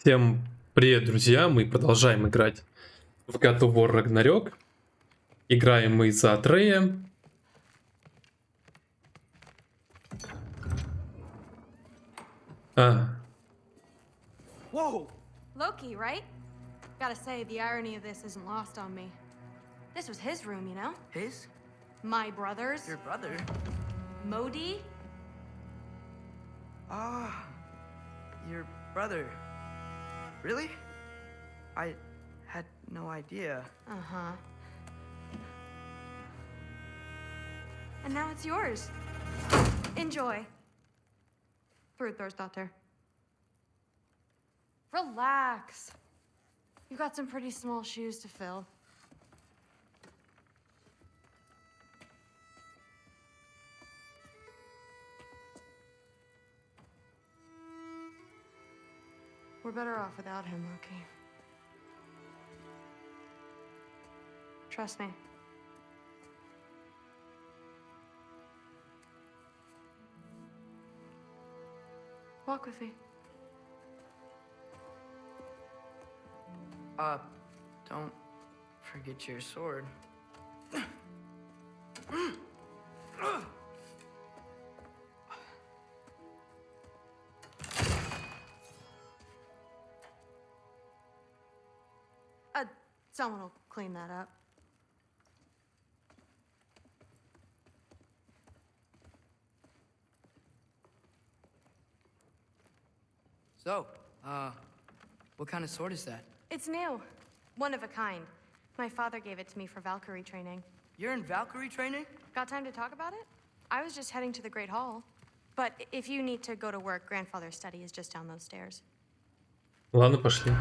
Всем привет, друзья! Мы продолжаем играть в God of War Ragnarök. Играем мы за Атрея. Whoa! Loki, right? Gotta say, the irony of this isn't lost on me. This was his room, you know? His? My brother's. Your brother? Modi? Ah, your brother. Really? I had no idea. Uh-huh. And now it's yours. Enjoy. Daughter. Relax. You got some pretty small shoes to fill. We're better off without him, Loki. Trust me. Walk with me. Don't forget your sword. Someone will clean that up. So, what kind of sword is that? It's new. One of a kind. My father gave it to me for Valkyrie training. You're in Valkyrie training? Got time to talk about it? I was just heading to the Great Hall. But if you need to go to work, grandfather's study is just down those stairs. Ладно, пошли.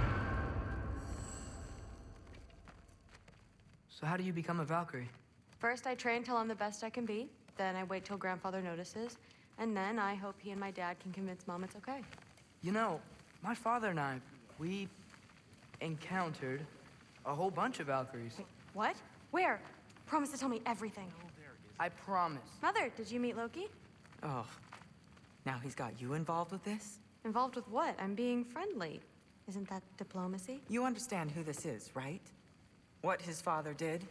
So how do you become a Valkyrie? First, I train till I'm the best I can be. Then I wait till grandfather notices. And then I hope he and my dad can convince mom it's okay. You know, my father and I, we encountered a whole bunch of Valkyries. Wait, what? Where? Promise to tell me everything. I promise. Mother, did you meet Loki? Oh, now he's got you involved with this? Involved with what? I'm being friendly. Isn't that diplomacy? You understand who this is, right? What his father did?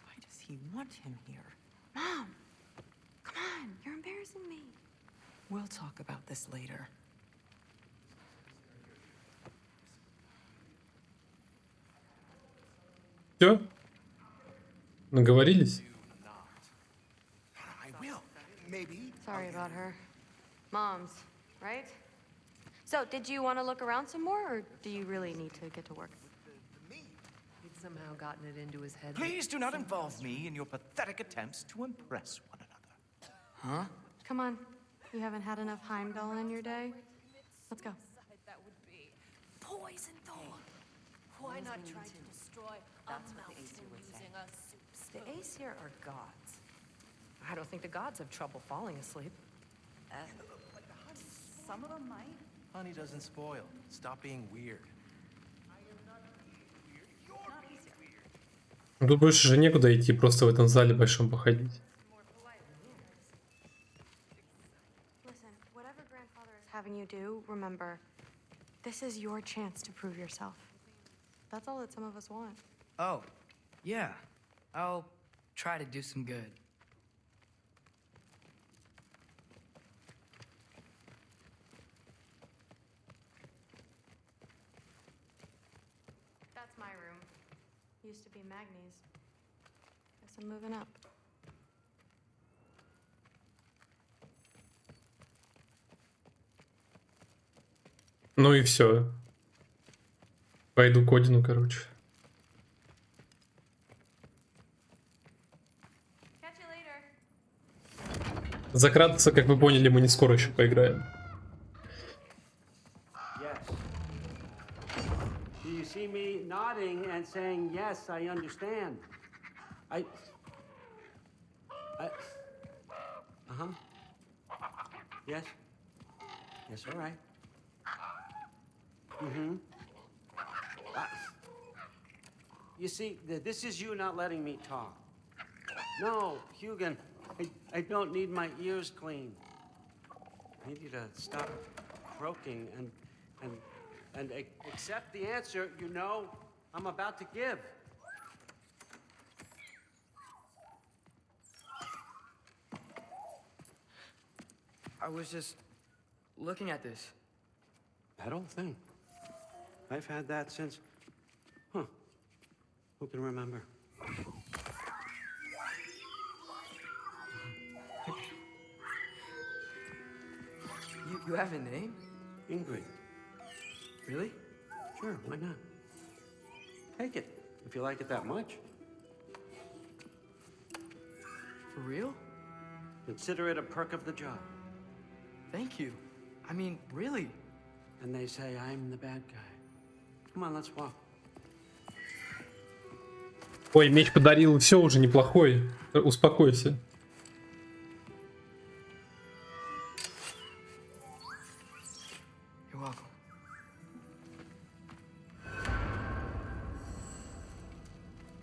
Why does he want him here? Mom! Come on, you're embarrassing me. We'll talk about this later. Все? Наговорились? Sorry about her. Mom's, right? So, did you want to look around some more, or do you really need to get to work? He'd somehow gotten it into his head. Please do not involve me in your pathetic attempts to impress one another. Huh? Come on. You haven't had enough Heimdall in your day? Let's go. That would be poison Thor. Why not try to destroy a mountain using a soup The spoon? Aesir are gods. I don't think the gods have trouble falling asleep. Some of them might. Honey doesn't spoil. Stop being weird. Тут больше же некуда идти, просто в этом зале большом походить. Listen, whatever grandfather is having you do, remember, this is your chance to prove yourself. That's all that some of us want. Oh, yeah. I'll try to do some good. That's my room. Used to be Magni's. Guess I'm moving up. Ну и все. Пойду к Одину, короче. Catch you later. Закрататься, как вы поняли, мы не скоро еще поиграем. Yes. Do you see me nodding and saying, yes, I understand? Uh-huh. Yes. Yes, all right. Mm-hmm. You see, this is you not letting me talk. No, Hugin, I don't need my ears cleaned. I need you to stop croaking and and accept the answer you know I'm about to give. I was just looking at this. That old thing. I've had that since... Huh. Who can remember? You have a name? Ingrid. Really? Sure, why not? Take it, if you like it that much. For real? Consider it a perk of the job. Thank you. I mean, really. And they say I'm the bad guy. Come on, let's walk. Ой, меч подарил, все уже неплохой. Успокойся. You're welcome.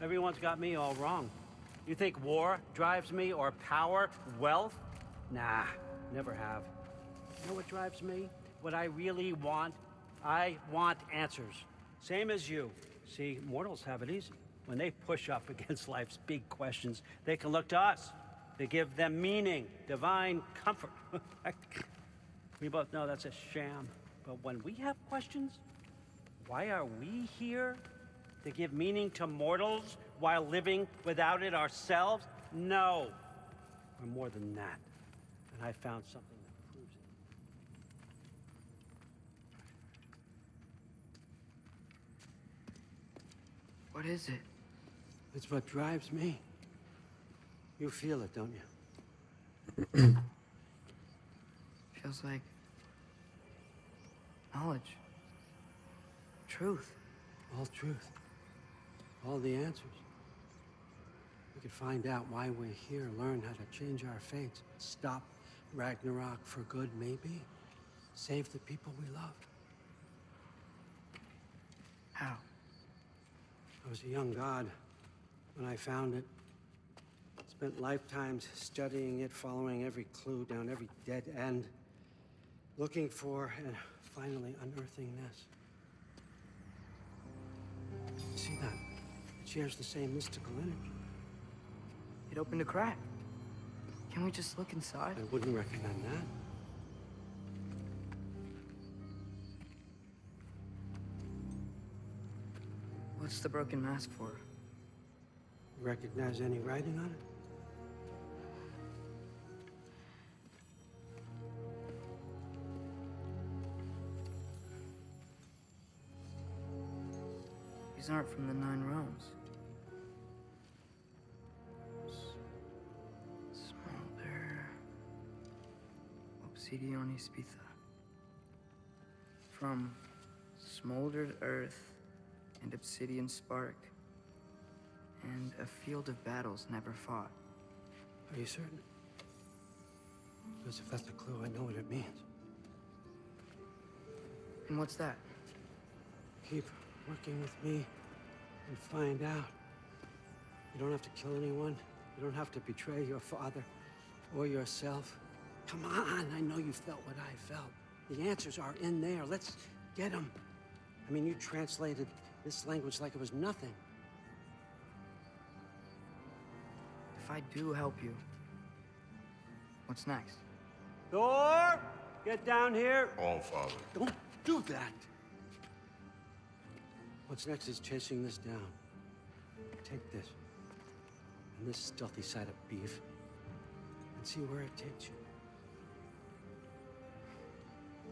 Everyone's got me all wrong. You think war drives me, or power, wealth? Nah, never have. You know what drives me? What I really want? I want answers. Same as you. See, mortals have it easy. When they push up against life's big questions, they can look to us. They give them meaning, divine comfort. We both know that's a sham. But when we have questions, why are we here? To give meaning to mortals while living without it ourselves? No. We're more than that. And I found something that proves it. What is it? It's what drives me. You feel it, don't you? Feels like knowledge. Truth. All truth. All the answers. We could find out why we're here, learn how to change our fates, stop Ragnarök for good, maybe. Save the people we love. How? I was a young god when I found it. Spent lifetimes studying it, following every clue down every dead end, looking for and finally unearthing this. See that? It shares the same mystical energy. It opened a crack. Can we just look inside? I wouldn't recommend that. What's the broken mask for? Recognize any writing on it? These aren't from the 9 realms. Smolder. Obsidion Spitha. From smoldered earth and obsidian spark, and a field of battles never fought. Are you certain? Because if that's a clue, I know what it means. And what's that? Keep working with me and find out. You don't have to kill anyone. You don't have to betray your father or yourself. Come on, I know you felt what I felt. The answers are in there. Let's get them. I mean, you translated this language like it was nothing. If I do help you, what's next? Thor, get down here. All, Father. Don't do that. What's next is chasing this down. Take this and this stealthy side of beef and see where it takes you.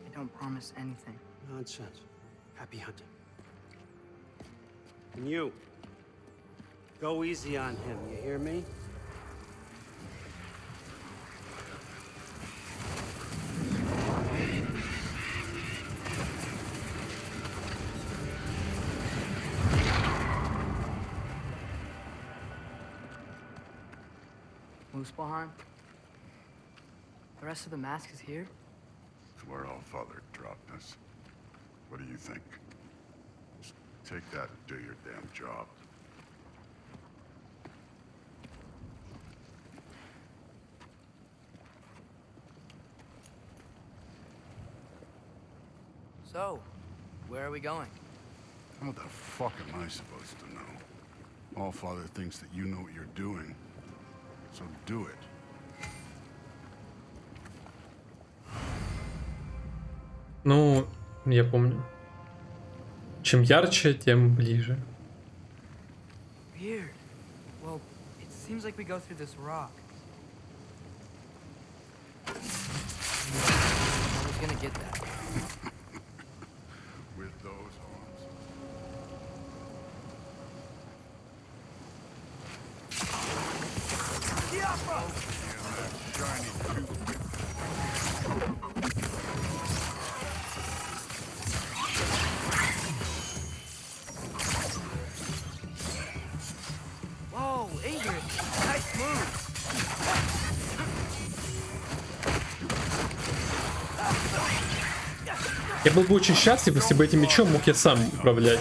I don't promise anything. Nonsense. Happy hunting. And you, go easy on him, you hear me? Muspelheim? The rest of the mask is here? It's where All Father dropped us. What do you think? Just take that and do your damn job. So, Where are we going? How the fuck am I supposed to know? All Father thinks that you know what you're doing. So do it. Ну, я помню. Чем ярче, тем ближе. Weird. Well, it seems like we go through this rock. I was gonna get that. With those arms. Yeah, that shiny toothpick. Whoa, Ingrid, nice move. Я был бы очень счастлив, если бы этим мечом мог я сам управлять.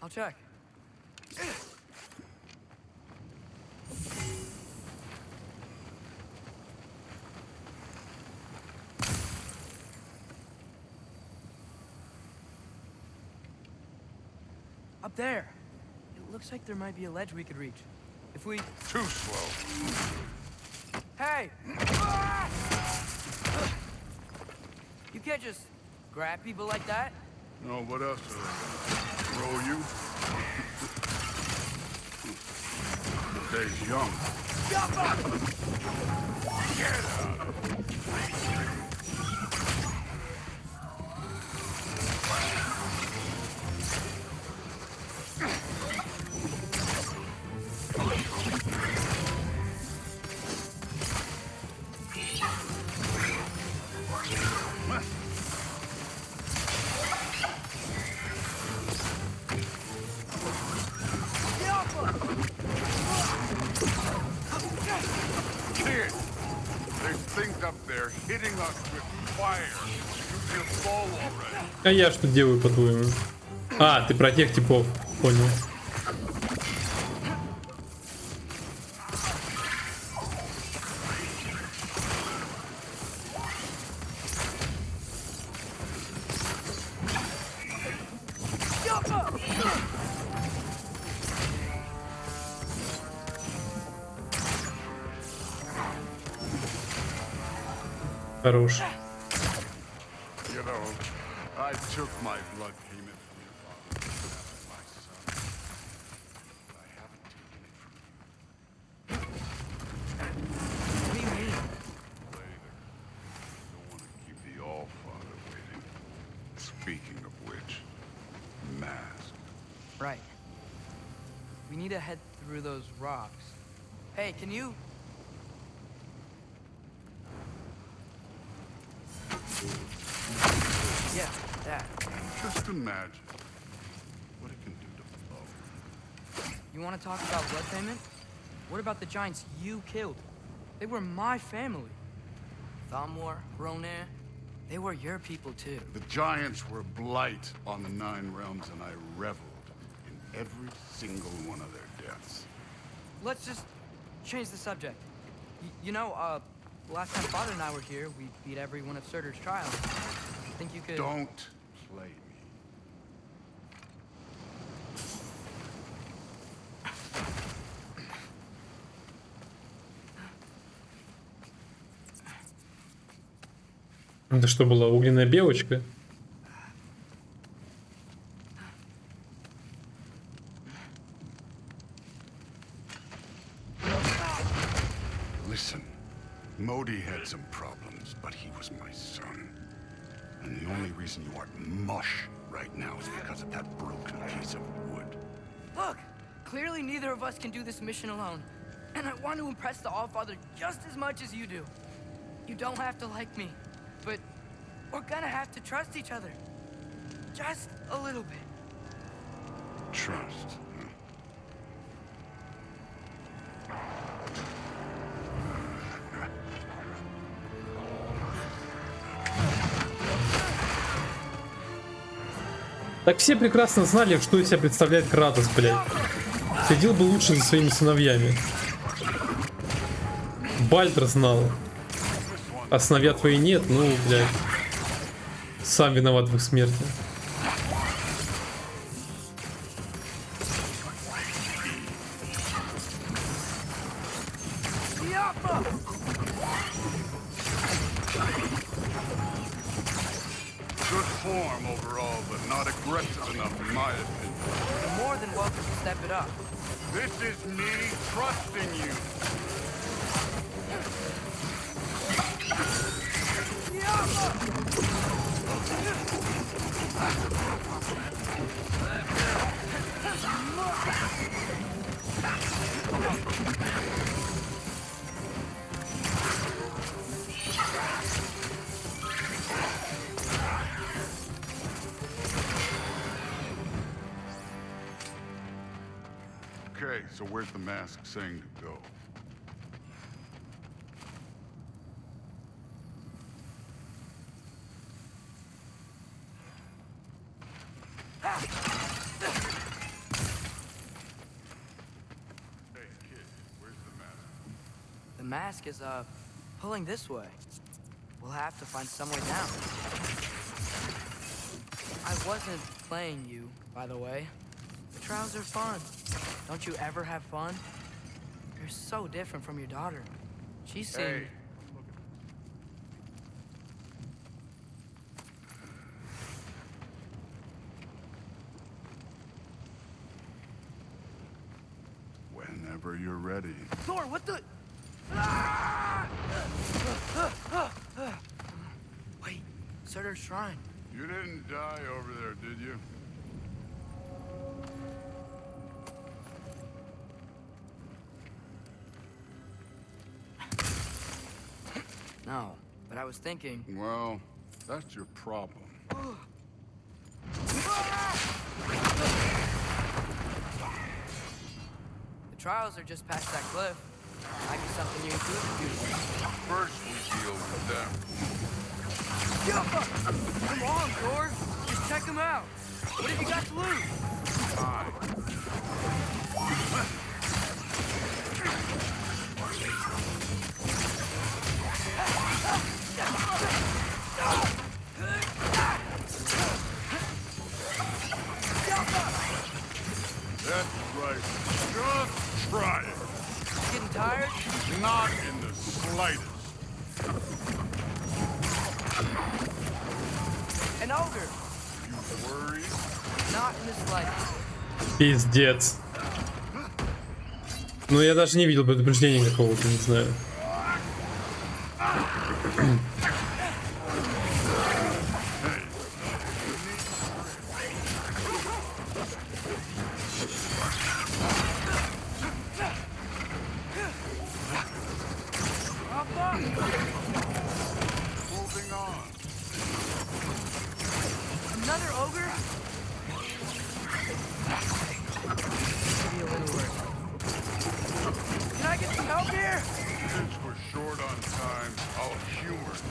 I'll check. Up there. It looks like there might be a ledge we could reach. If we... Too slow. Hey! You can't just grab people like that. No, what else? Throw you? The day's young. Get out! Kid, there's things up there hitting us with fire. You just fall already. А я что делаю, по-твоему? А, ты про тех типов. Понял. Хорош. You know, I took my blood payment from your father. My son. But I haven't taken it from you. What do you mean? Later. Don't want to keep the All-Father waiting. Speaking of which, mask. Right. We need to head through those rocks. Hey, can you... Yeah, that. Just imagine what it can do to both. You want to talk about blood payment? What about the giants you killed? They were my family. Thamor, Ronair, they were your people too. The giants were blight on the Nine Realms, and I reveled in every single one of their deaths. Let's just change the subject. You know, last time Father and I were here, we beat every one of Surtur's trials. Think you could... Don't play me. Это что была, огненная белочка? Listen, Modi had some problems, but he was my son. And the only reason you aren't mush right now is because of that broken piece of wood. Look! Clearly neither of us can do this mission alone. And I want to impress the All-Father just as much as you do. You don't have to like me, but we're gonna have to trust each other. Just a little bit. trust. Так все прекрасно знали, что из себя представляет Кратос, блядь. Следил бы лучше за своими сыновьями. Бальдр знал. А сыновья твои нет, ну, блядь. Сам виноват в их смерти. Good form overall, but not aggressive enough in my opinion. You're more than welcome to step it up. This is me trusting you. Okay, so where's the mask saying to go? Hey, kid, where's the mask? The mask is, pulling this way. We'll have to find somewhere down. I wasn't playing you, by the way. The trials are fun. Don't you ever have fun? You're so different from your daughter. She seemed... Hey. Whenever you're ready. Thor, what the... Wait, Surtur's shrine. You didn't die over there, did you? No, but I was thinking... Well, that's your problem. The trials are just past that cliff. Might be something you could do. First we deal with them. Come on, Thor. Just check them out. What have you got to lose? Fine. That's right. Just try it. Getting tired? Not in the slightest. An ogre. You worried? Not in the slightest. Пиздец. Ну я даже не видел предупреждения какого-то, не знаю. Moving on. Another ogre? Maybe a little worse. Can I get some help here? Since we're short on time, I'll humor you.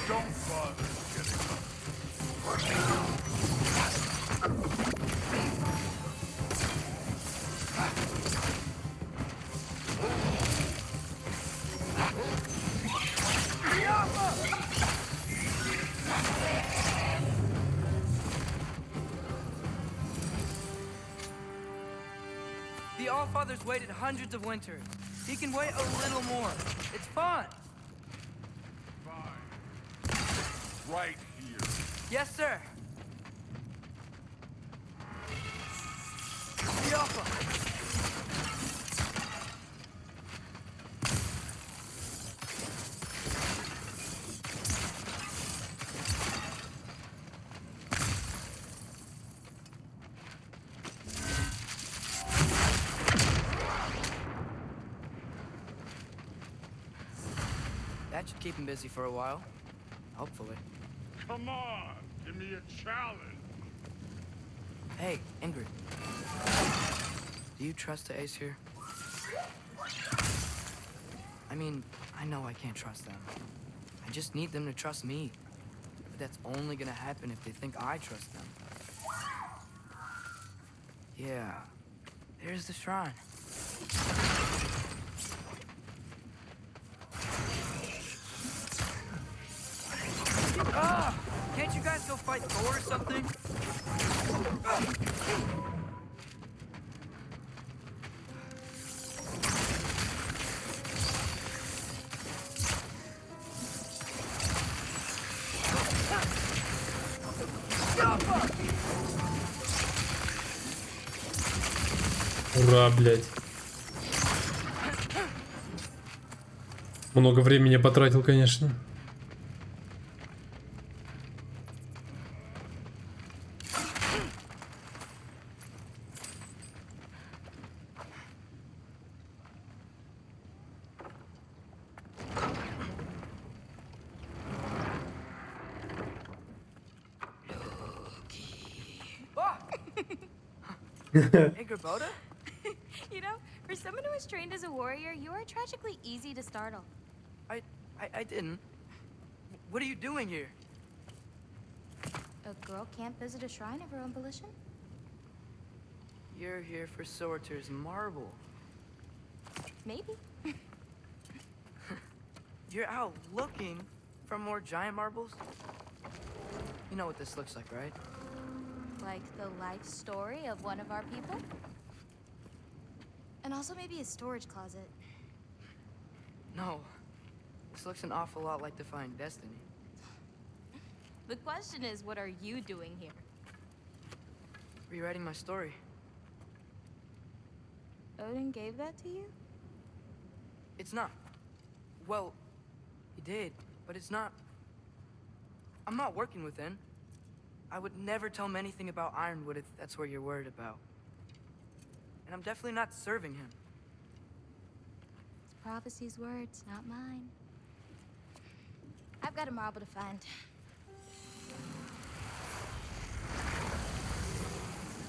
Don't bother getting up. The Allfather's waited hundreds of winters. He can wait a little more. It's fun. Fine. Right here. Yes, sir. Yoppa. That should keep him busy for a while. Hopefully. Come on, give me a challenge. Hey, Ingrid. Do you trust the Ace here? I mean, I know I can't trust them. I just need them to trust me. But that's only gonna happen if they think I trust them. Yeah. There's the shrine. Ah! Can't you guys go fight Thor or something? Ура, блядь. Много времени потратил, конечно. Hey, Gerboda? You know, for someone who was trained as a warrior, you are tragically easy to startle. I didn't. What are you doing here? A girl can't visit a shrine of her own volition? You're here for Sorter's marble. Maybe. You're out looking for more giant marbles? You know what this looks like, right? Like the life story of one of our people? And also maybe a storage closet. No. This looks an awful lot like Defying Destiny. The question is, what are you doing here? Rewriting my story. Odin gave that to you? It's not. Well, he did, but it's not. I'm not working with him. I would never tell him anything about Ironwood if that's what you're worried about. And I'm definitely not serving him. It's prophecy's words, not mine. I've got a marble to find.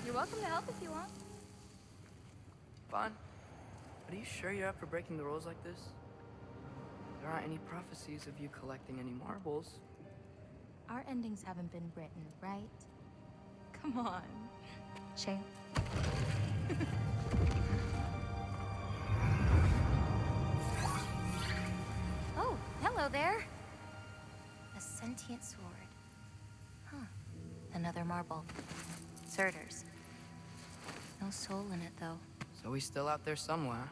You're welcome to help if you want. Fine. But are you sure you're up for breaking the rules like this? There aren't any prophecies of you collecting any marbles. Our endings haven't been written, right? Come on, champ. Oh, hello there. A sentient sword. Huh. Another marble. Surtur's. No soul in it, though. So he's still out there somewhere.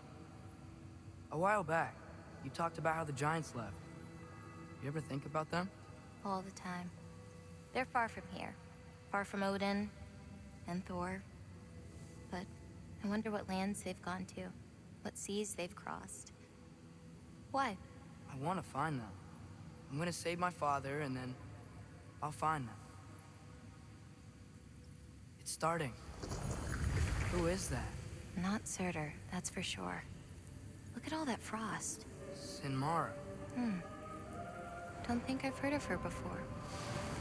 A while back, you talked about how the giants left. You ever think about them? All the time. They're far from here. Far from Odin and Thor. But I wonder what lands they've gone to. What seas they've crossed. Why? I want to find them. I'm gonna save my father, and then I'll find them. It's starting. Who is that? Not Surtur, that's for sure. Look at all that frost. Sinmara. Don't think I've heard of her before.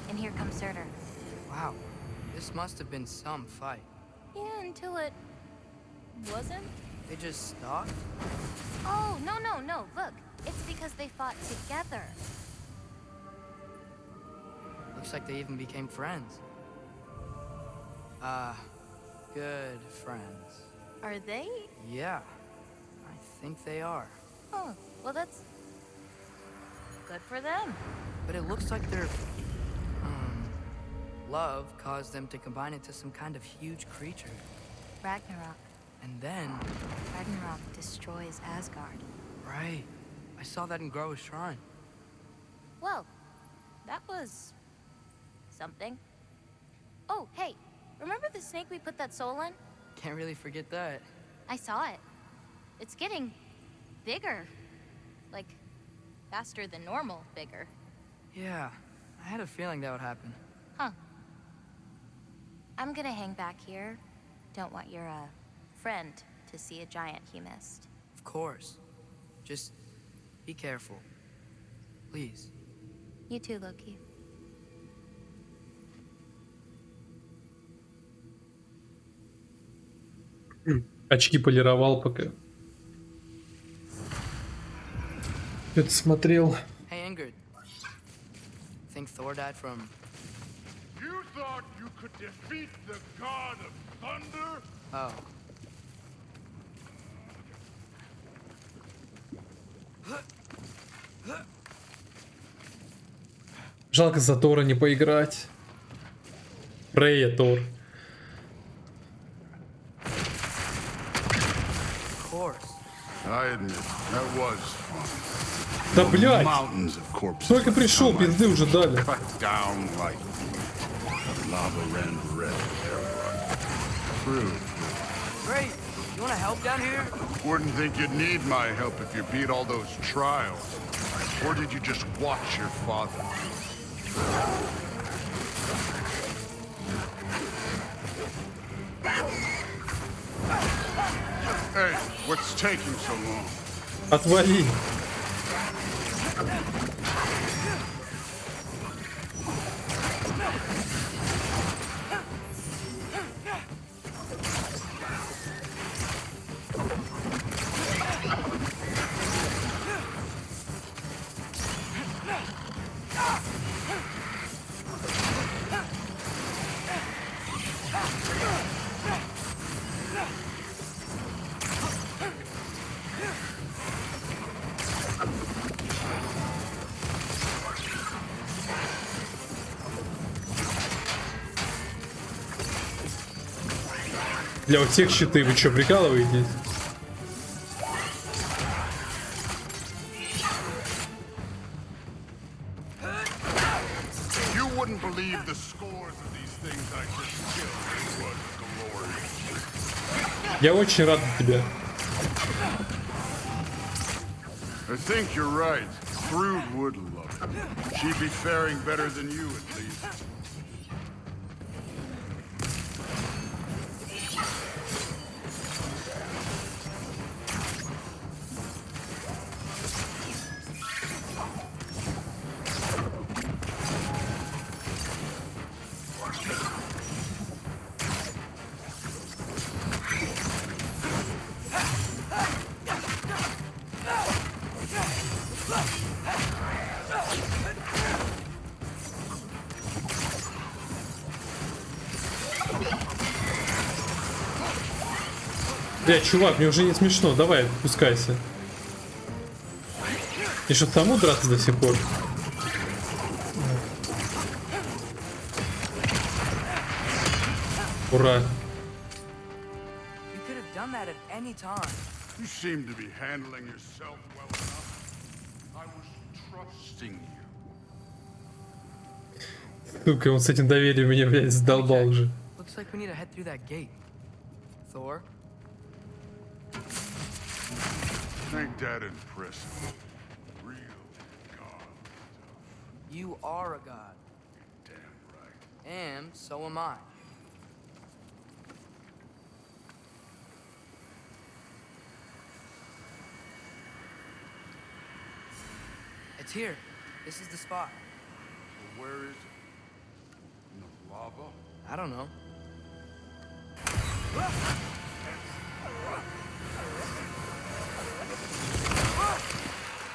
And here comes Surtur. Wow. This must have been some fight. Yeah, until it wasn't. They just stopped? Oh, no. Look, it's because they fought together. Looks like they even became friends. Good friends. Are they? Yeah, I think they are. Oh, well, that's good for them. But it looks like their love caused them to combine into some kind of huge creature. Ragnarok. And then... Ragnarok destroys Asgard. Right. I saw that in Groa's shrine. Well, that was something. Oh, hey, remember the snake we put that soul in? Can't really forget that. I saw it. It's getting bigger. Like, faster than normal bigger. Yeah, I had a feeling that would happen. Huh. I'm gonna hang back here. Don't want your, friend to see a giant he missed. Of course. Just be careful. Please. You too, Loki. Очки полировал пока. Что-то смотрел. Hey, Ingrid. Think Thor died from... You thought you could defeat the god of thunder? Oh. Жалко за Тора не поиграть. Freya, Тор. Of course. I admit, that was fun. Да блять! Mountains of corpses. Только пришел, пизды уже дали. Cut down like meat. Lava ran red everywhere. True. Great. You want to help down here? Wouldn't think you'd need my help if you beat all those trials. Or did you just watch your father? Hey, what's taking so long? Отвали. Для вот всех щиты, вы что, прикалываетесь? You wouldn't believe the scores of these things I just killed. It was glorious. Я очень рад за тебя. I think you're right. Thrud would love it. She'd be faring better than you, at least. Бля, чувак, мне уже не смешно, давай, пускайся. И что, тому драться до сих пор? Ура. You could have done that at any time. You seem to be handling yourself well enough. I was trusting you. Сука, он с этим доверием меня, блядь, задолбал уже. Looks like we need to head through that gate. Thor? Ain't that impressive? Real god stuff. You are a god. Damn right. And so am I. It's here. This is the spot. Well, where is it? In the lava? I don't know.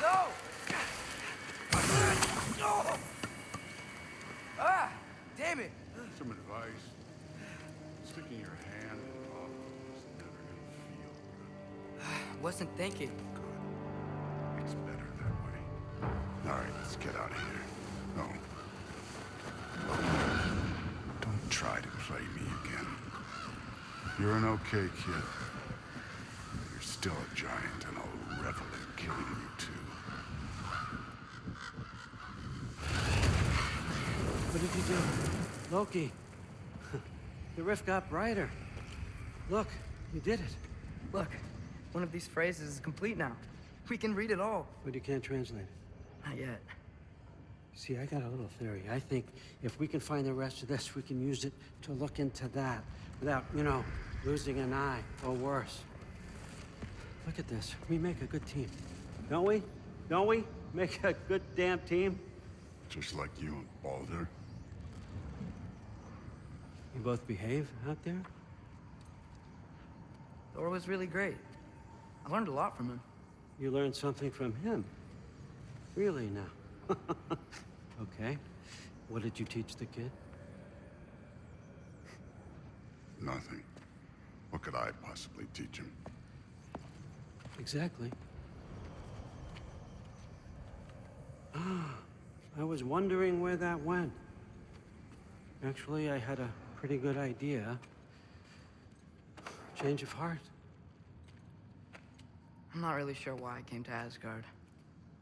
No! Ah! Damn it! Some advice. Sticking your hand in lava is never gonna feel good. Wasn't thinking. Good. It's better that way. All right, let's get out of here. No. Don't try to play me again. You're an okay kid. You're still a giant, and I'll revel in killing you too. What did you do? Loki. The rift got brighter. Look, you did it. Look, one of these phrases is complete now. We can read it all. But you can't translate it. Not yet. See, I got a little theory. I think if we can find the rest of this, we can use it to look into that without, you know, losing an eye or worse. Look at this. We make a good team, don't we? Don't we? Make a good damn team. Just like you and Balder. You both behave out there? Thor was really great. I learned a lot from him. You learned something from him. Really now? Okay. What did you teach the kid? Nothing. What could I possibly teach him? Exactly. I was wondering where that went. Actually, I had a pretty good idea. Change of heart. I'm not really sure why I came to Asgard.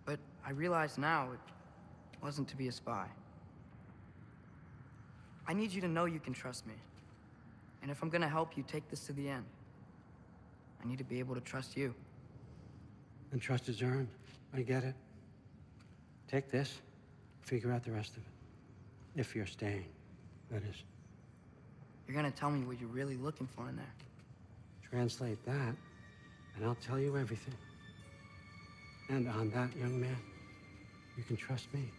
But I realize now it wasn't to be a spy. I need you to know you can trust me. And if I'm gonna help you take this to the end, I need to be able to trust you. And trust is earned. I get it. Take this. Figure out the rest of it. If you're staying, that is. You're gonna tell me what you're really looking for in there. Translate that, and I'll tell you everything. And on that, young man, you can trust me.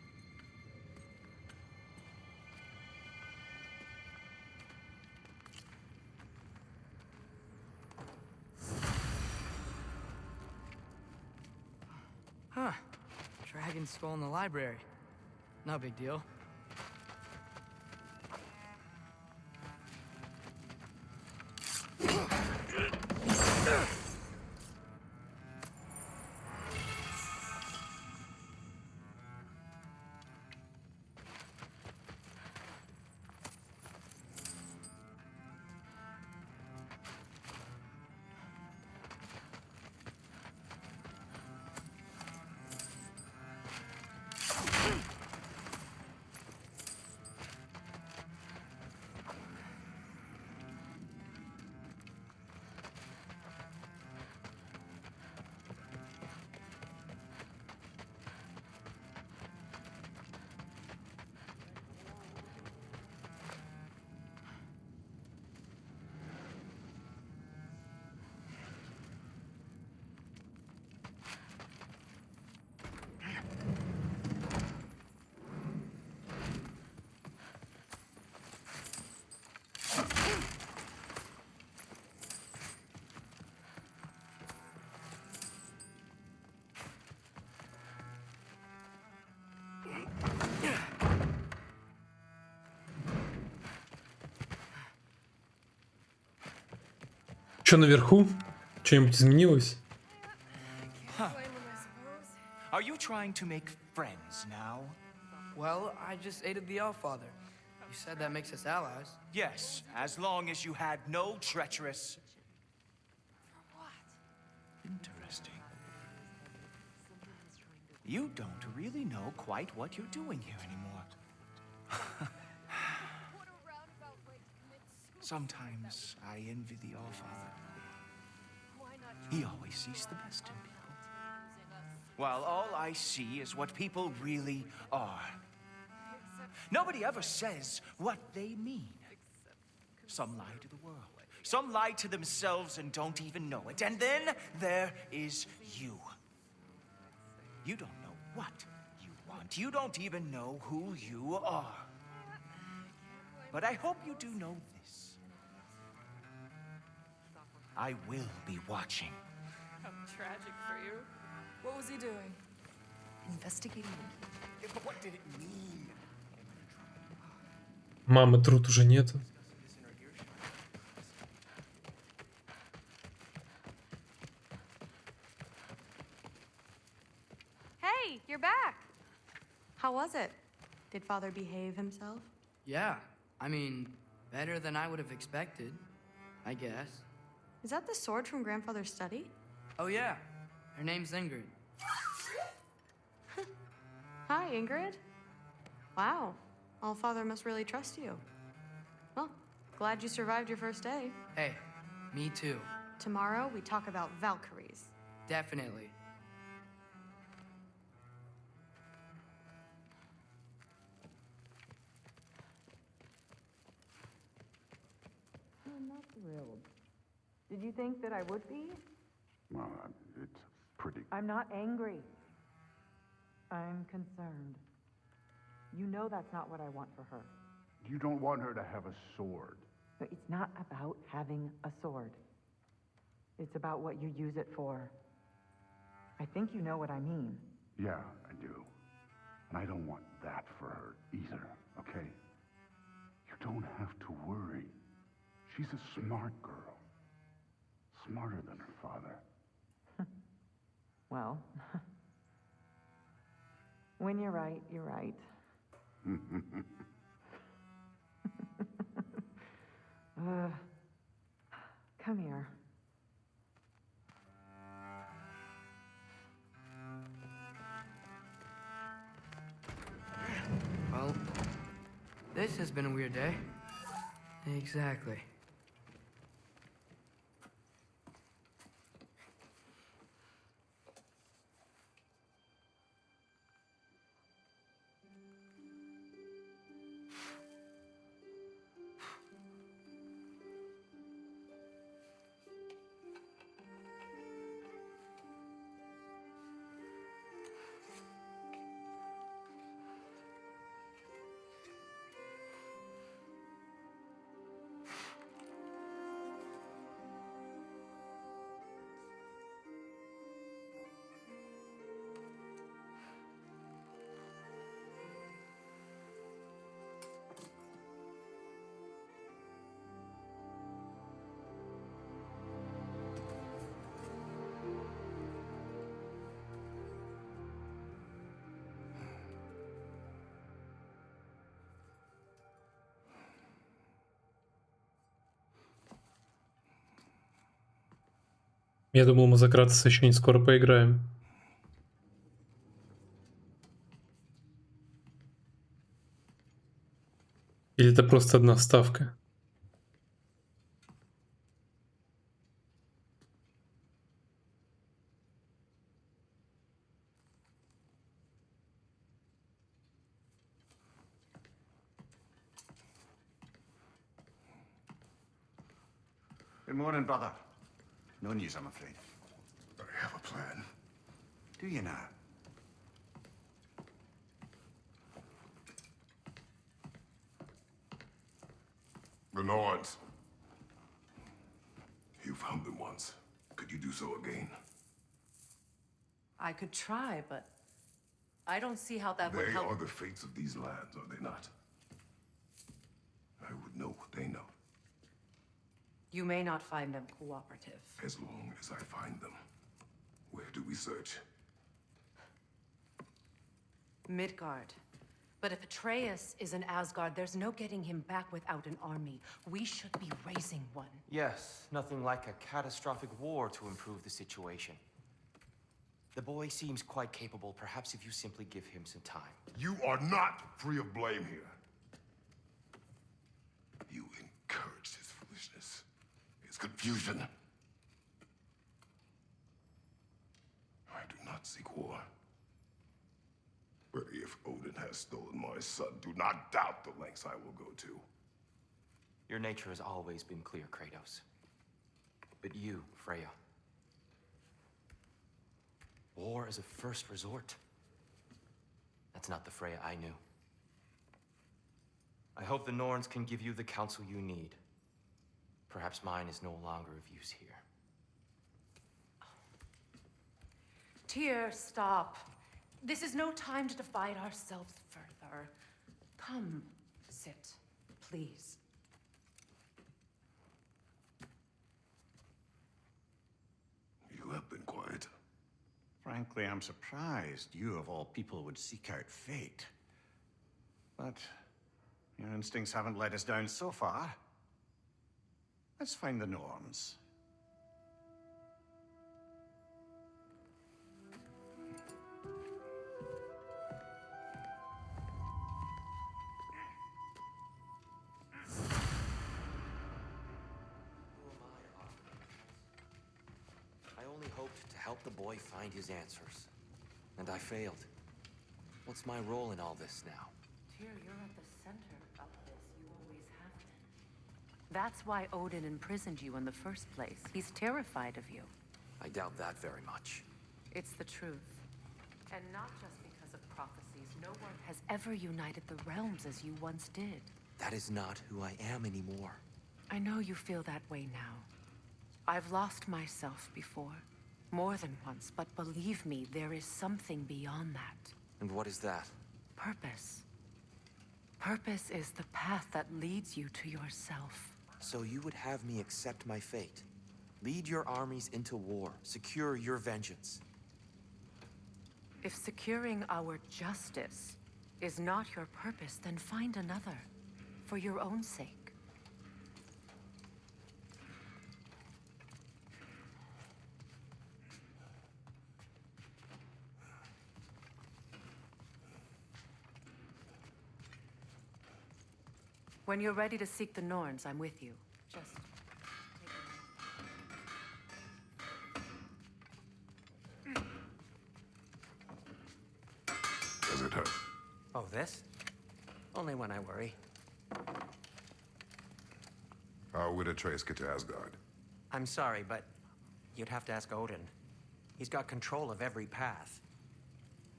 Huh. Dragon skull in the library. No big deal. Что наверху? Что-нибудь изменилось? Are you trying to make friends now? Well, I just aided the Allfather. You said that makes us allies. Yes, as long as you had no treacherous... Interesting. You don't really know quite what you're doing here anymore. Sometimes I envy the Allfather. He always sees the best in people, while all I see is what people really are. Nobody ever says what they mean. Some lie to the world. Some lie to themselves and don't even know it. And then there is you. You don't know what you want. You don't even know who you are. But I hope you do know this. I will be watching. How tragic for you. What was he doing? Investigating. But what did it mean? Мамы труд уже нету. Hey, you're back. How was it? Did Father behave himself? Yeah, I mean, better than I would have expected, I guess. Is that the sword from Grandfather's study? Oh yeah, her name's Ingrid. Hi, Ingrid. Wow, Allfather must really trust you. Well, glad you survived your first day. Hey, me too. Tomorrow, we talk about Valkyries. Definitely. I'm not thrilled. Did you think that I would be? Well, it's pretty... I'm not angry. I'm concerned. You know that's not what I want for her. You don't want her to have a sword. But it's not about having a sword. It's about what you use it for. I think you know what I mean. Yeah, I do. And I don't want that for her either, okay? You don't have to worry. She's a smart girl. Smarter than her father. Well, when you're right, you're right. Come here. Well, this has been a weird day. Exactly. Я думал, мы за Кратоса еще не скоро поиграем. Или это просто одна вставка? Good morning, brother. No news, I'm afraid. I have a plan. Do you now? The Nords. You found them once. Could you do so again? I could try, but I don't see how that would They help. are the fates of these lands, are they not? I would know what they know. You may not find them cooperative. As long as I find them. Where do we search? Midgard. But if Atreus is in Asgard, there's no getting him back without an army. We should be raising one. Yes, nothing like a catastrophic war to improve the situation. The boy seems quite capable, perhaps if you simply give him some time. You are not free of blame here. You encouraged his foolishness, his confusion. I do not seek war. But if Odin has stolen my son, do not doubt the lengths I will go to. Your nature has always been clear, Kratos. But you, Freya. War is a first resort. That's not the Freya I knew. I hope the Norns can give you the counsel you need. Perhaps mine is no longer of use here. Tyr, stop. This is no time to divide ourselves further. Come, sit, please. You have been quiet. Frankly, I'm surprised you, of all people, would seek out fate. But your instincts haven't let us down so far. Let's find the Norns. I only hoped to help the boy find his answers. And I failed. What's my role in all this now? Tyr, you're at the center of this. You always have been. That's why Odin imprisoned you in the first place. He's terrified of you. I doubt that very much. It's the truth. And not just because of prophecies, no one has ever united the realms as you once did. That is not who I am anymore. I know you feel that way now. I've lost myself before, more than once, but believe me, there is something beyond that. And what is that? Purpose. Purpose is the path that leads you to yourself. So you would have me accept my fate? Lead your armies into war, secure your vengeance. If securing our justice is not your purpose, then find another, for your own sake. When you're ready to seek the Norns, I'm with you. Just Does it hurt? Oh, this? Only when I worry. How would Atreus get to Asgard? I'm sorry, but you'd have to ask Odin. He's got control of every path.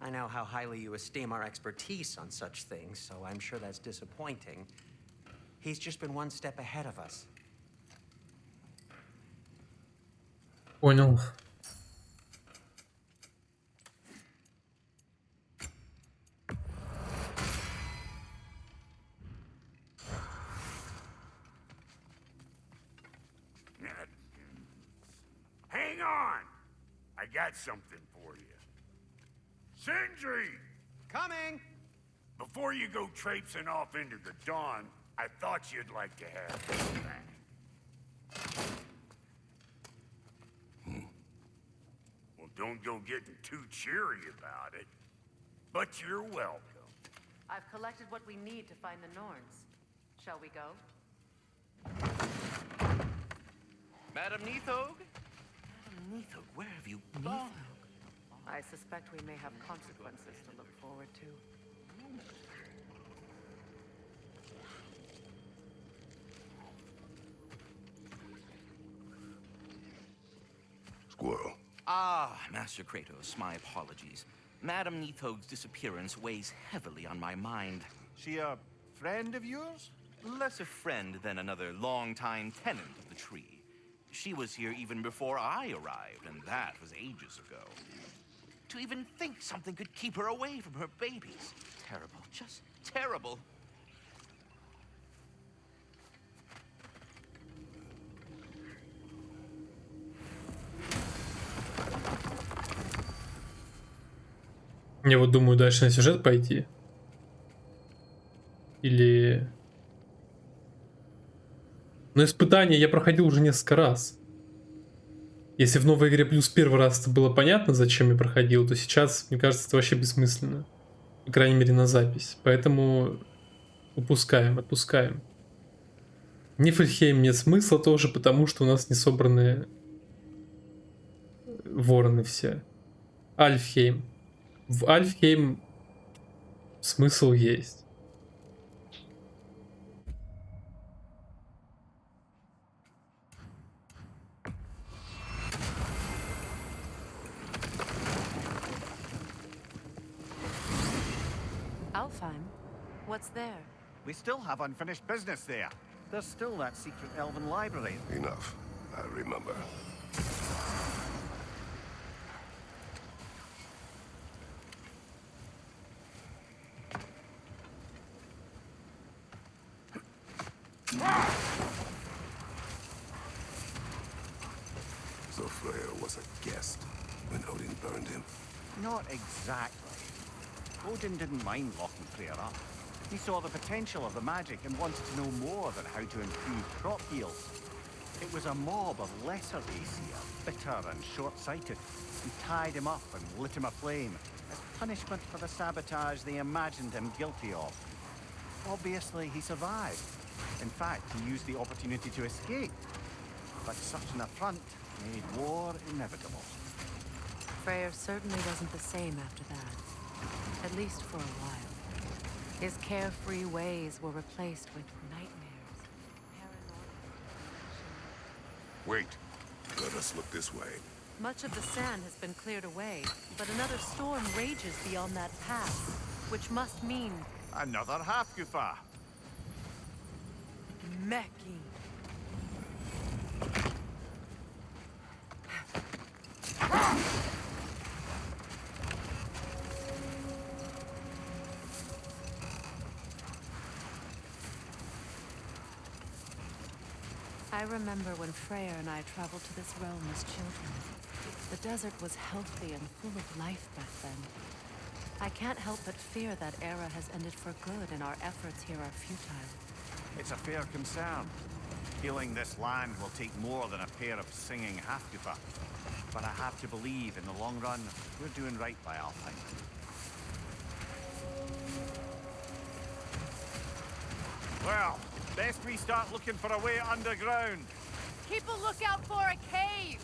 I know how highly you esteem our expertise on such things, so I'm sure that's disappointing. He's just been one step ahead of us. Понял. Hang on! I got something for you. Sindri! Coming! Before you go traipsing off into the dawn, I thought you'd like to have this back. Well, don't go getting too cheery about it, but you're welcome. I've collected what we need to find the Norns. Shall we go? Madam Neathog? Madam Neathog, where have you gone? I suspect we may have consequences to look forward to. Squirrel. Ah, Master Kratos, my apologies. Madam Neathog's disappearance weighs heavily on my mind. She a friend of yours? Less a friend than another longtime tenant of the tree. She was here even before I arrived, and that was ages ago. To even think something could keep her away from her babies. Terrible, just terrible. Я вот думаю дальше на сюжет пойти. Или... Но испытание я проходил уже несколько раз. Если в новой игре плюс первый раз это было понятно, зачем я проходил, то сейчас, мне кажется, это вообще бессмысленно. По крайней мере, на запись. Поэтому упускаем, отпускаем. Нифльхейм нет смысла тоже, потому что у нас не собраны вороны все. Альфхейм. В Альфхейм смысл есть. Alfheim? What's there? We still have unfinished business there. There's still that secret elven library. Enough. I remember. So Freyr was a guest when Odin burned him. Not exactly. Odin didn't mind locking Freyr up. He saw the potential of the magic and wanted to know more than how to improve crop yields. It was a mob of lesser Aesir, bitter and short-sighted, who tied him up and lit him aflame as punishment for the sabotage they imagined him guilty of. Obviously, he survived. In fact, he used the opportunity to escape. But such an affront made war inevitable. Freyr certainly wasn't the same after that. At least for a while. His carefree ways were replaced with nightmares. Wait. Let us look this way. Much of the sand has been cleared away, but another storm rages beyond that pass, which must mean Another Hafgufa. Meki. I remember when Freya and I traveled to this realm as children. The desert was healthy and full of life back then. I can't help but fear that era has ended for good and our efforts here are futile. It's a fair concern. Healing this land will take more than a pair of singing Hafgufa. But I have to believe in the long run, we're doing right by Alfheim. Well, best we start looking for a way underground. Keep a lookout for a cave!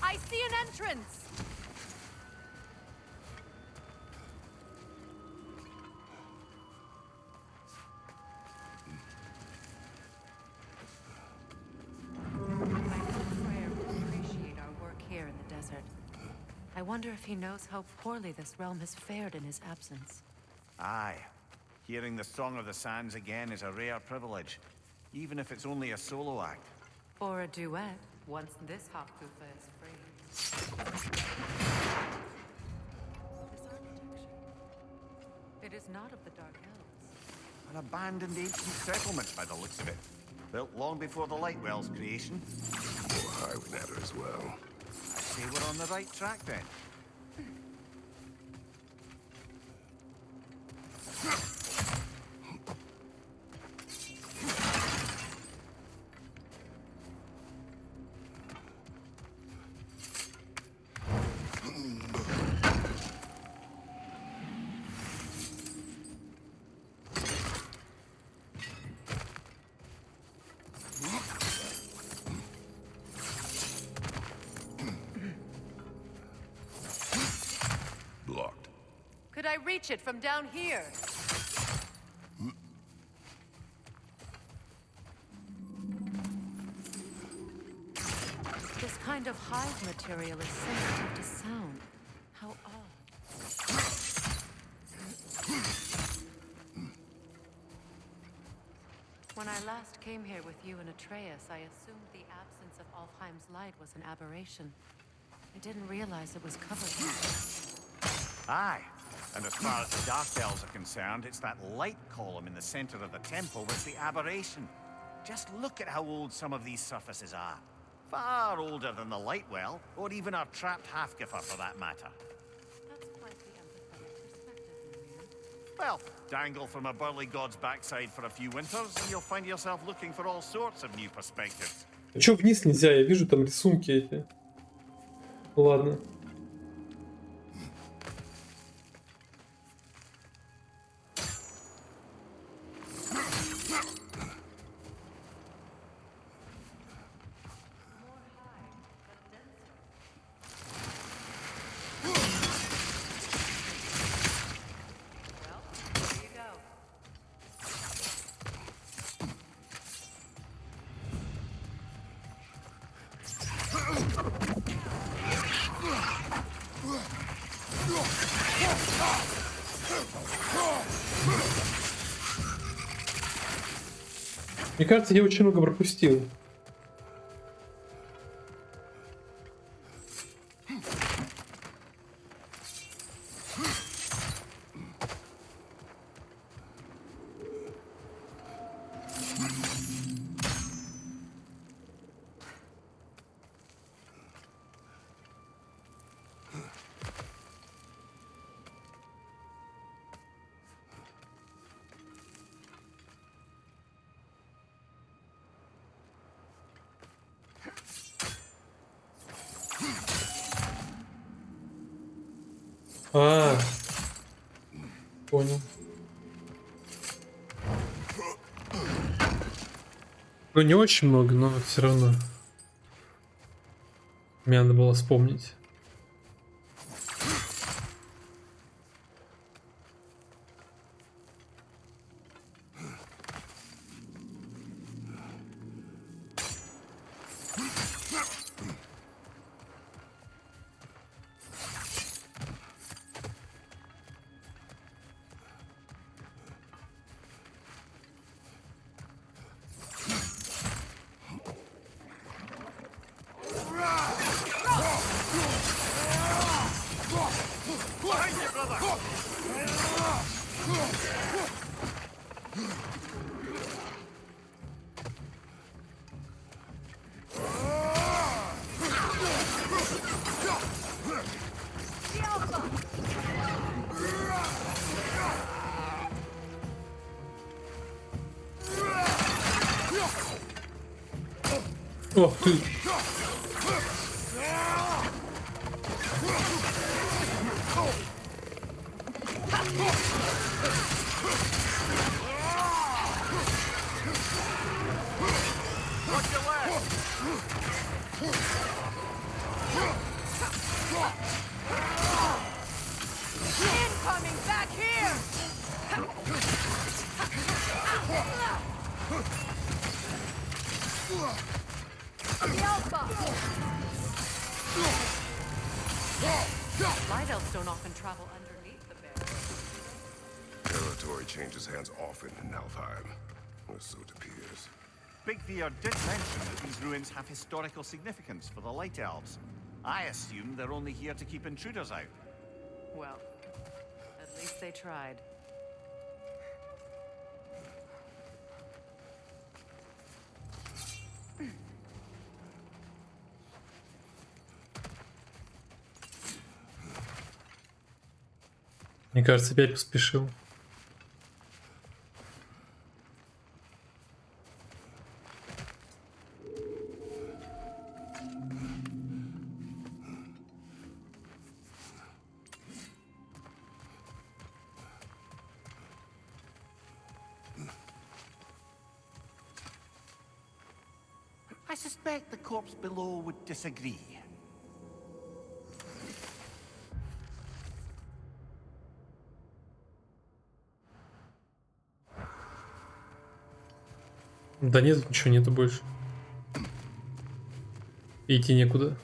I see an entrance! Freya will appreciate our work here in the desert. I wonder if he knows how poorly this realm has fared in his absence. Aye. Hearing the Song of the Sands again is a rare privilege, even if it's only a solo act. Or a duet, once this Hafgufa is free. This architecture. It is not of the Dark Elves. An abandoned ancient settlement by the looks of it. Built long before the Lightwell's creation. Or Highwind as well. I'd say we're on the right track then. Blocked. Could I reach it from down here? This kind of hive material is sensitive to sound. How odd. When I last came here with you and Atreus, I assumed the absence of Alfheim's light was an aberration. I didn't realize it was covered. Aye. And as far as the Dark Elves are concerned, it's that light column in the center of the temple that's the aberration. Just look at how old some of these surfaces are. Far older than the Lightwell, or even our trapped Hafgufa for that matter. That's quite the empathetic perspective, Miriam. Well, dangle from a burly god's backside for a few winters, and you'll find yourself looking for all sorts of new perspectives. А чё вниз нельзя? Я вижу там рисунки эти. Ладно. Мне кажется, я очень много пропустил. А, понял. Ну, не очень много, но все равно. Мне надо было вспомнить. Ох ты! Incoming back here! The Alpha! Light elves don't often travel underneath the barrier. Territory changes hands often in Alfheim, or so it appears. Big Veer did mention that these ruins have historical significance for the Light Elves. I assume they're only here to keep intruders out. Well, at least they tried. Мне кажется, опять поспешил. I suspect the corpse below would disagree. Да нет, ничего нету больше. Идти некуда.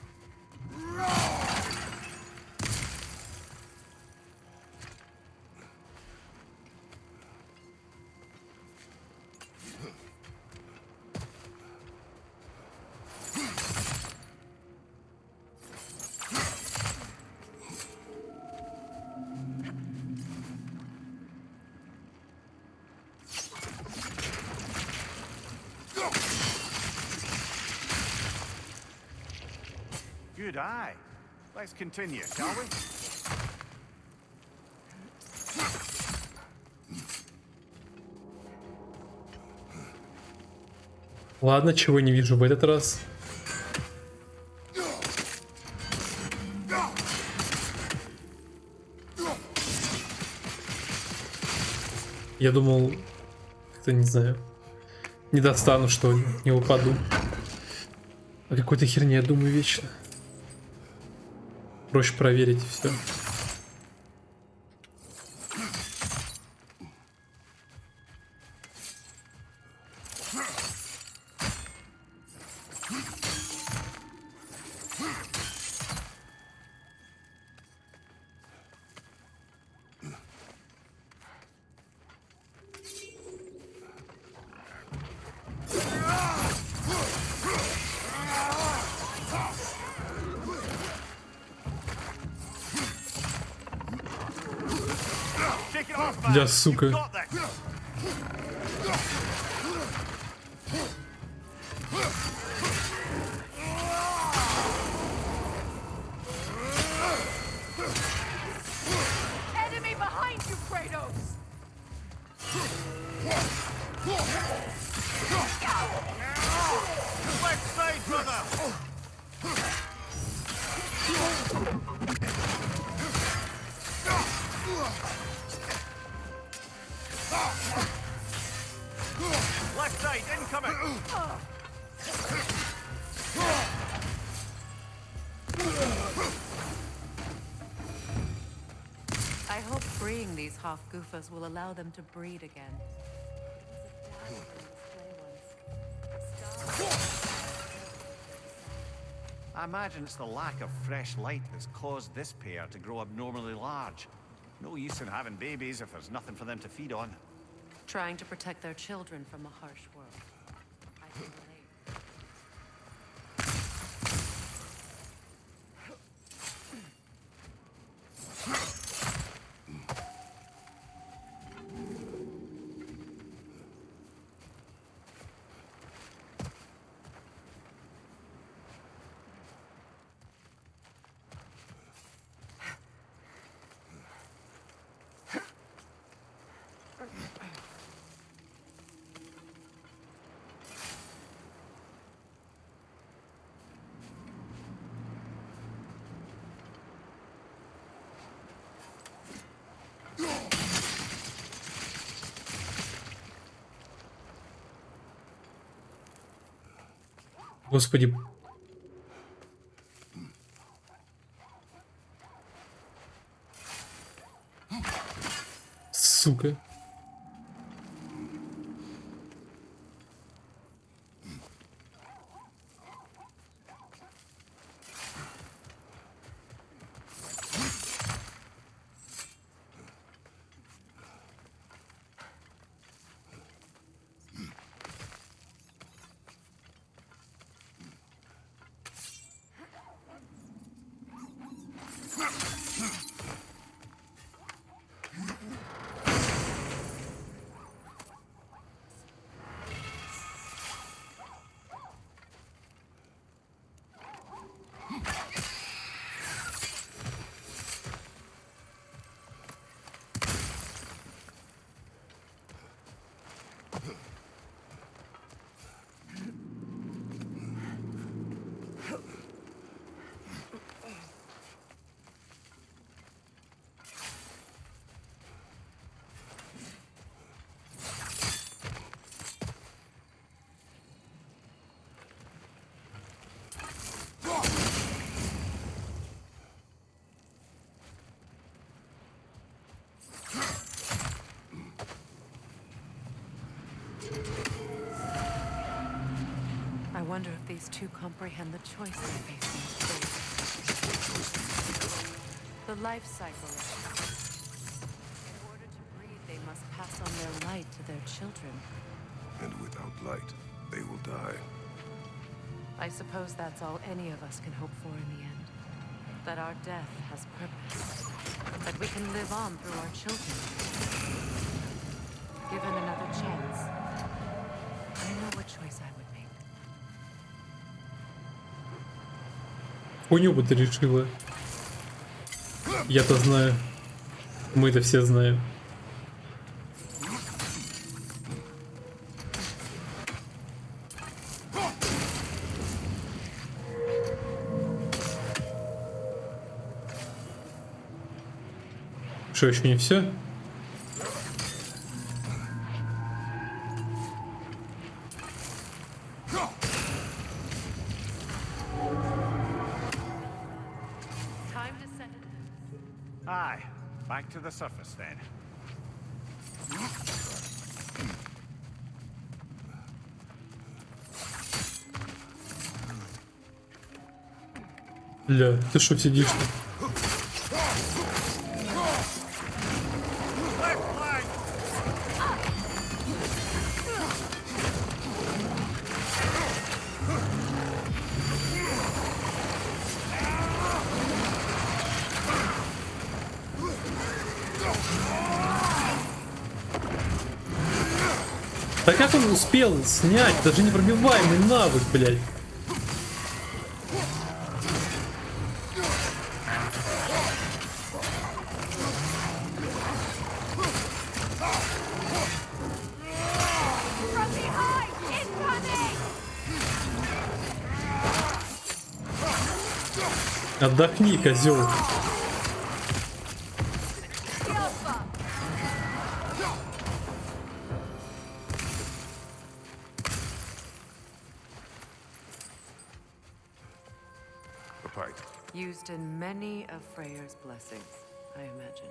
Good eye. Let's continue, shall we? Ладно, чего не вижу в этот раз. Я думал, как-то не знаю, не достану, что ли, не упаду. О какой-то херне я думаю вечно. Проще проверить и все. Да, сука. Enemy behind you, Kratos! Left side, brother! Freeing these half-goofers will allow them to breed again. I imagine it's the lack of fresh light that's caused this pair to grow abnormally large. No use in having babies if there's nothing for them to feed on. Trying to protect their children from a harsh world. I can relate. Господи. Сука. I wonder if these two comprehend the choice they face in space. The life cycle. In order to breed, they must pass on their light to their children. And without light, they will die. I suppose that's all any of us can hope for in the end. That our death has purpose. That we can live on through our children. Given another chance, I know what choice I would make. Хуйню бы ты решила. Я-то знаю. Мы-то все знаем. Что, еще не все? Aye, back to the surface then. Бля, ты что сидишь-то? Да как он успел снять? Даже непробиваемый навык, блядь. Отдохни, козел. Used in many of Freyr's blessings, I imagine.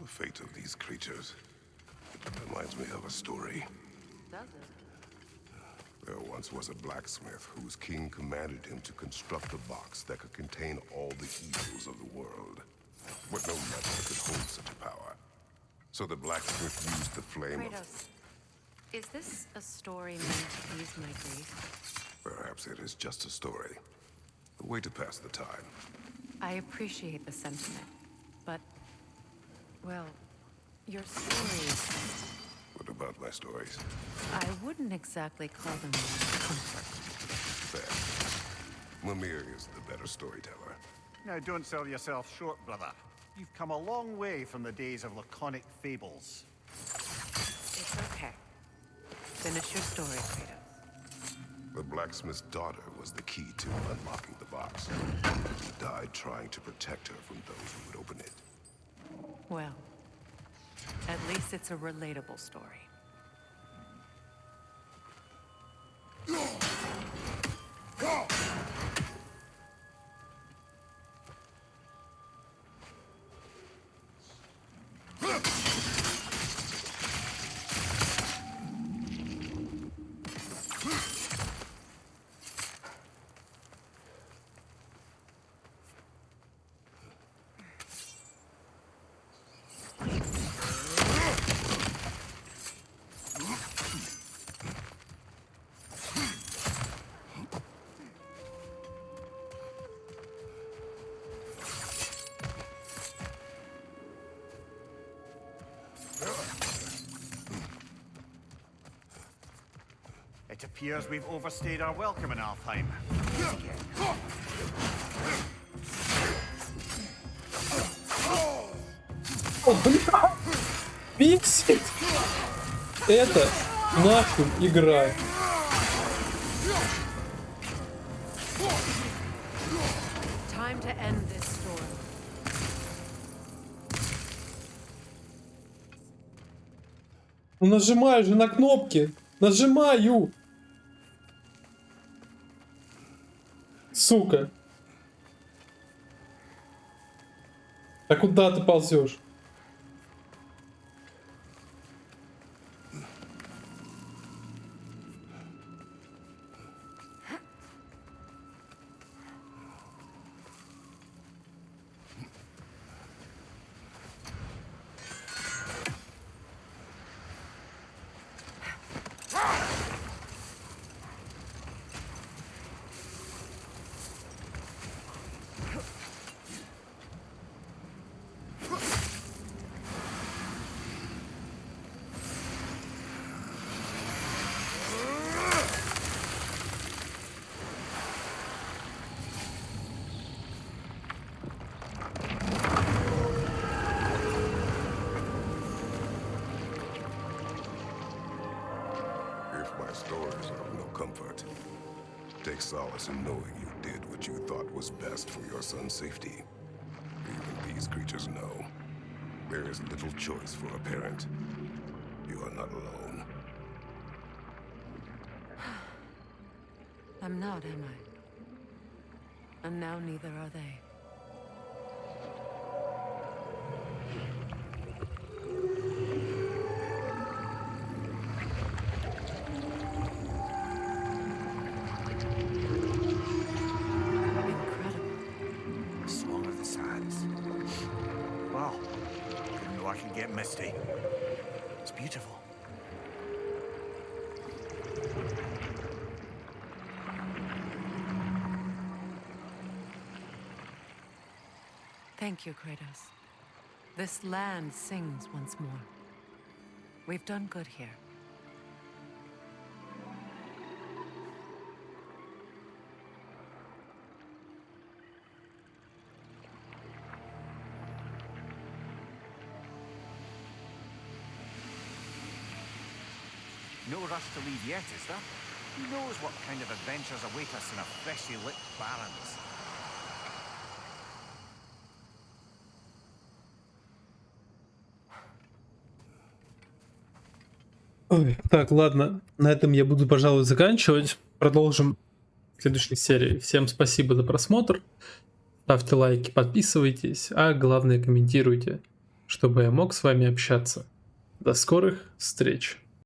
The fate of these creatures reminds me of a story. Does it? There once was a blacksmith whose king commanded him to construct a box that could contain all the evils of the world. But no metal could hold such a power. So the blacksmith used the flame of... Kratos, is this a story meant to ease my grief? Perhaps it is just a story. A way to pass the time. I appreciate the sentiment, but, well, your stories, What about my stories? I wouldn't exactly call them comfort. Fair. Mimir is the better storyteller. Now, don't sell yourself short, brother. You've come a long way from the days of laconic fables. It's okay. Finish your story, Kratos. The blacksmith's daughter was the key to unlocking the box. He died trying to protect her from those who would open it. Well, at least it's a relatable story. It appears we've overstayed our welcome in Alfheim. Бесит! Это нахуй игра. Time to end this story. Ну нажимаю же на кнопки. Нажимаю. Сука. А куда ты ползешь? Stories are of no comfort. Take solace in knowing you did what you thought was best for your son's safety. Even these creatures know. There is little choice for a parent. You are not alone. I'm not, am I? And now neither are they. Misty. It's beautiful. Thank you, Kratos. This land sings once more. We've done good here. No rush to leave yet, is there? Who knows what kind of adventures await us in a freshly lit barrens? Ой, так, ладно, на этом я буду, пожалуй, заканчивать. Продолжим в следующей серии. Всем спасибо за просмотр. Ставьте лайки, подписывайтесь, а главное комментируйте, чтобы я мог с вами общаться. До скорых встреч!